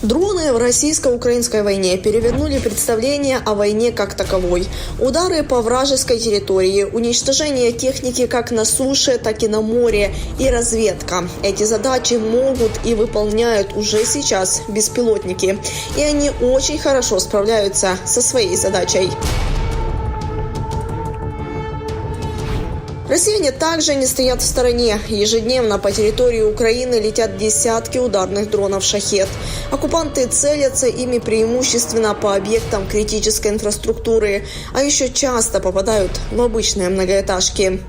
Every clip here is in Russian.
Дроны в российско-украинской войне перевернули представление о войне как таковой. Удары по вражеской территории, уничтожение техники как на суше, так и на море и разведка. Эти задачи могут и выполняют уже сейчас беспилотники. И они очень хорошо справляются со своей задачей. Россияне также не стоят в стороне. Ежедневно по территории Украины летят десятки ударных дронов «Шахед». Оккупанты целятся ими преимущественно по объектам критической инфраструктуры, а еще часто попадают в обычные многоэтажки.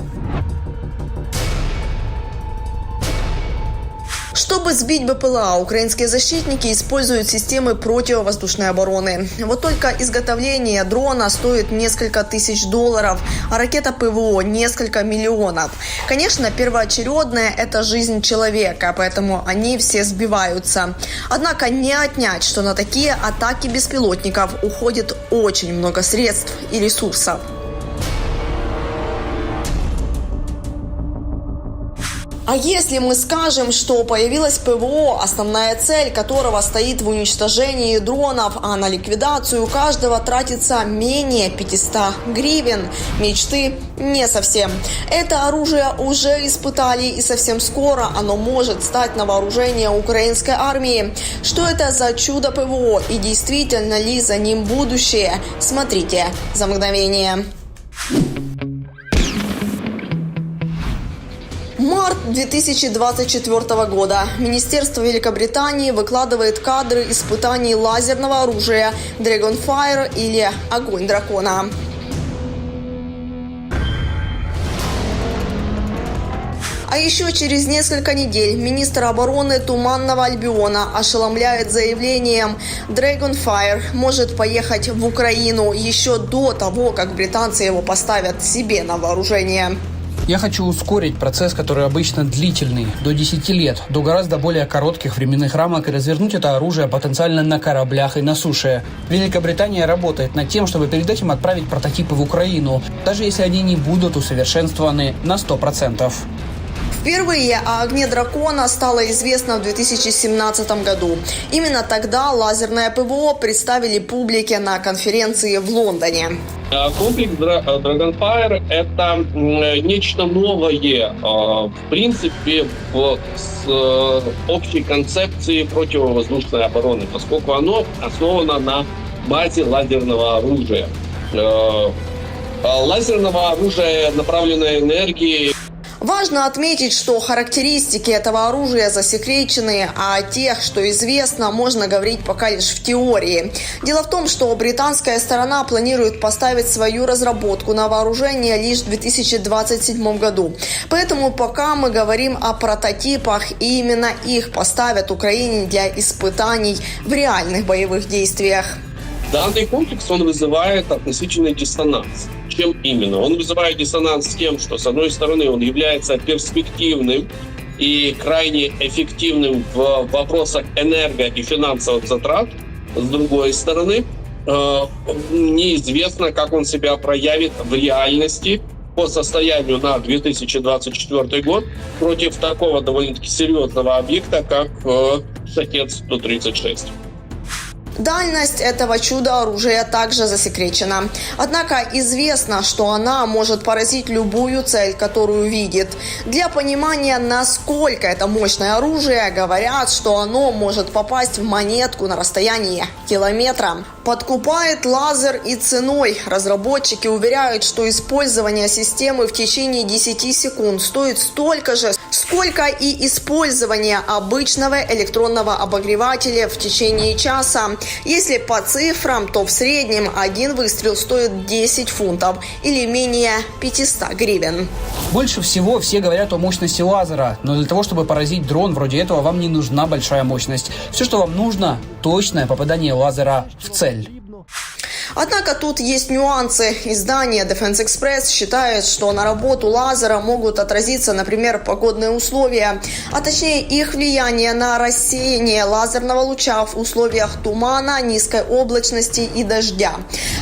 Чтобы сбить БПЛА, украинские защитники используют системы противовоздушной обороны. Вот только изготовление дрона стоит несколько тысяч $, а ракета ПВО – несколько миллионов. Конечно, первоочередное – это жизнь человека, поэтому они все сбиваются. Однако не отнять, что на такие атаки беспилотников уходит очень много средств и ресурсов. А если мы скажем, что появилось ПВО, основная цель которого стоит в уничтожении дронов, а на ликвидацию каждого тратится менее 500 гривен? Мечты не совсем. Это оружие уже испытали, и совсем скоро оно может стать на вооружение украинской армии. Что это за чудо ПВО и действительно ли за ним будущее? Смотрите за мгновение. Март 2024 года. Министерство Великобритании выкладывает кадры испытаний лазерного оружия Dragonfire или Огонь дракона. А еще через несколько недель министр обороны Туманного Альбиона ошеломляет заявлением: Dragonfire может поехать в Украину еще до того, как британцы его поставят себе на вооружение. Я хочу ускорить процесс, который обычно длительный, до 10 лет, до гораздо более коротких временных рамок, и развернуть это оружие потенциально на кораблях и на суше. Великобритания работает над тем, чтобы перед этим отправить прототипы в Украину, даже если они не будут усовершенствованы на 100%. Впервые о огне дракона стало известно в 2017 году. Именно тогда лазерное ПВО представили публике на конференции в Лондоне. Комплекс Dragonfire – это нечто новое, в принципе, в общей концепции противовоздушной обороны, поскольку оно основано на базе лазерного оружия. Лазерного оружия направленной энергии. Важно отметить, что характеристики этого оружия засекречены, а о тех, что известно, можно говорить пока лишь в теории. Дело в том, что британская сторона планирует поставить свою разработку на вооружение лишь в 2027 году. Поэтому пока мы говорим о прототипах, и именно их поставят Украине для испытаний в реальных боевых действиях. Данный комплекс, он вызывает относительный диссонанс. Чем именно? Он вызывает диссонанс с тем, что, с одной стороны, он является перспективным и крайне эффективным в вопросах энерго- и финансовых затрат. С другой стороны, неизвестно, как он себя проявит в реальности по состоянию на 2024 год против такого довольно-таки серьезного объекта, как Шахед-136. Дальность этого чудо-оружия также засекречена. Однако известно, что она может поразить любую цель, которую видит. Для понимания, насколько это мощное оружие, говорят, что оно может попасть в монетку на расстоянии километра. Подкупает лазер и ценой. Разработчики уверяют, что использование системы в течение 10 секунд стоит столько же, сколько и использование обычного электронного обогревателя в течение часа. Если по цифрам, то в среднем один выстрел стоит 10 фунтов или менее 500 гривен. Больше всего все говорят о мощности лазера, но для того, чтобы поразить дрон вроде этого, вам не нужна большая мощность. Все, что вам нужно – точное попадание лазера в цель. Однако тут есть нюансы. Издание Defense Express считает, что на работу лазера могут отразиться, например, погодные условия, а точнее их влияние на рассеяние лазерного луча в условиях тумана, низкой облачности и дождя.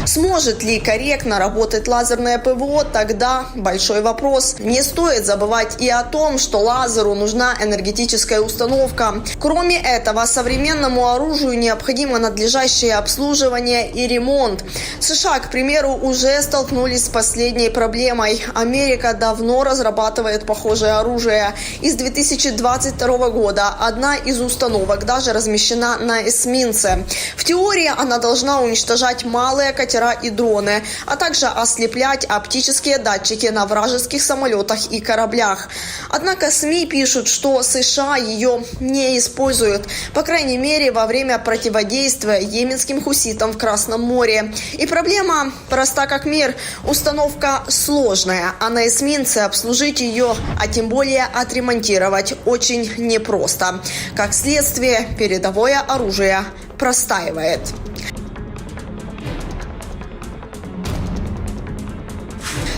Сможет ли корректно работать лазерное ПВО, тогда большой вопрос. Не стоит забывать и о том, что лазеру нужна энергетическая установка. Кроме этого, современному оружию необходимо надлежащее обслуживание и ремонт. США, к примеру, уже столкнулись с последней проблемой. Америка давно разрабатывает похожее оружие. И с 2022 года одна из установок даже размещена на эсминце. В теории она должна уничтожать малые катера и дроны, а также ослеплять оптические датчики на вражеских самолетах и кораблях. Однако СМИ пишут, что США ее не используют, по крайней мере, во время противодействия йеменским хуситам в Красном море. И проблема проста как мир. Установка сложная, а на эсминце обслужить ее, а тем более отремонтировать, очень непросто. Как следствие, передовое оружие простаивает.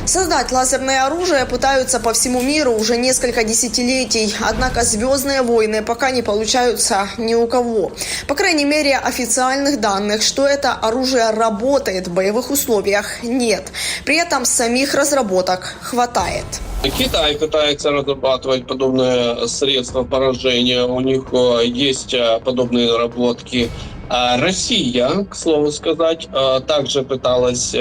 Создать лазерное оружие пытаются по всему миру уже несколько десятилетий, однако «Звездные войны» пока не получаются ни у кого. По крайней мере, официальных данных, что это оружие работает в боевых условиях, нет. При этом самих разработок хватает. Китай пытается разрабатывать подобные средства поражения, у них есть подобные наработки. Россия, к слову сказать, также пыталась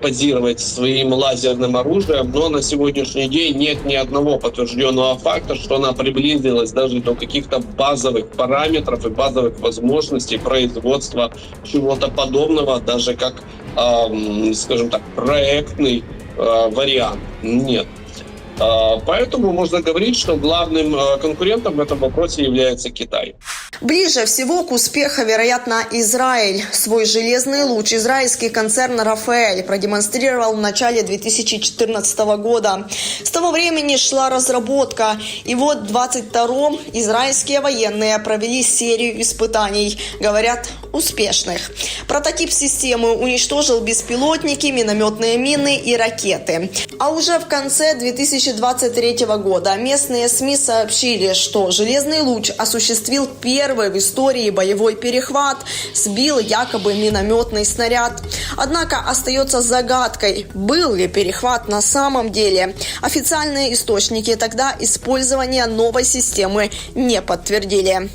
позировать своим лазерным оружием, но на сегодняшний день нет ни одного подтвержденного факта, что она приблизилась даже до каких-то базовых параметров и базовых возможностей производства чего-то подобного, даже как, скажем так, проектный вариант. Нет. Поэтому можно говорить, что главным конкурентом в этом вопросе является Китай. Ближе всего к успеху, вероятно, Израиль. Свой железный луч израильский концерн «Рафаэль» продемонстрировал в начале 2014 года. С того времени шла разработка. И вот в 2022-м израильские военные провели серию испытаний. Говорят, успешных. Прототип системы уничтожил беспилотники, минометные мины и ракеты. А уже в конце 2023 года местные СМИ сообщили, что железный луч осуществил первый в истории боевой перехват, сбил якобы минометный снаряд. Однако остается загадкой, был ли перехват на самом деле. Официальные источники тогда использование новой системы не подтвердили.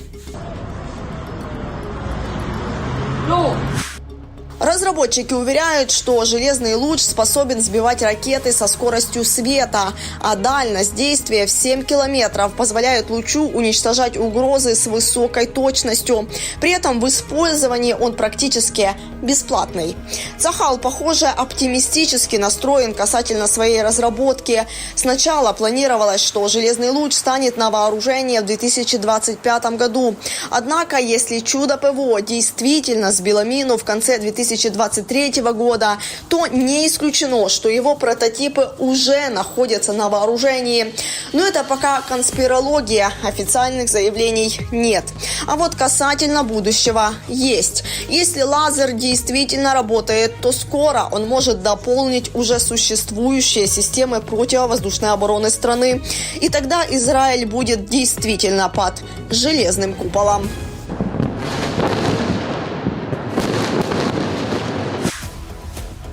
Разработчики уверяют, что железный луч способен сбивать ракеты со скоростью света, а дальность действия в 7 километров позволяет лучу уничтожать угрозы с высокой точностью. При этом в использовании он практически бесплатный. Цахал, похоже, оптимистически настроен касательно своей разработки. Сначала планировалось, что железный луч станет на вооружение в 2025 году. Однако, если чудо ПВО действительно сбило мину в конце 2023 года, то не исключено, что его прототипы уже находятся на вооружении. Но это пока конспирология, официальных заявлений нет. А вот касательно будущего есть. Если лазер действительно работает, то скоро он может дополнить уже существующие системы противовоздушной обороны страны. И тогда Израиль будет действительно под железным куполом.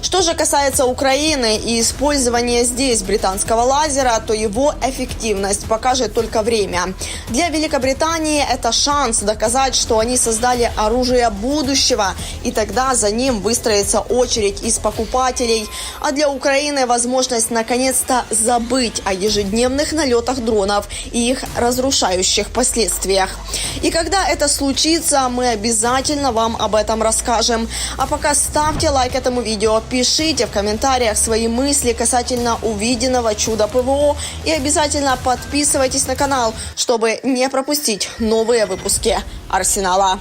Что же касается Украины и использования здесь британского лазера, то его эффективность покажет только время. Для Великобритании это шанс доказать, что они создали оружие будущего, и тогда за ним выстроится очередь из покупателей. А для Украины возможность наконец-то забыть о ежедневных налетах дронов и их разрушающих последствиях. И когда это случится, мы обязательно вам об этом расскажем. А пока ставьте лайк этому видео, пишите в комментариях свои мысли касательно увиденного чуда ПВО и обязательно подписывайтесь на канал, чтобы не пропустить новые выпуски Арсенала.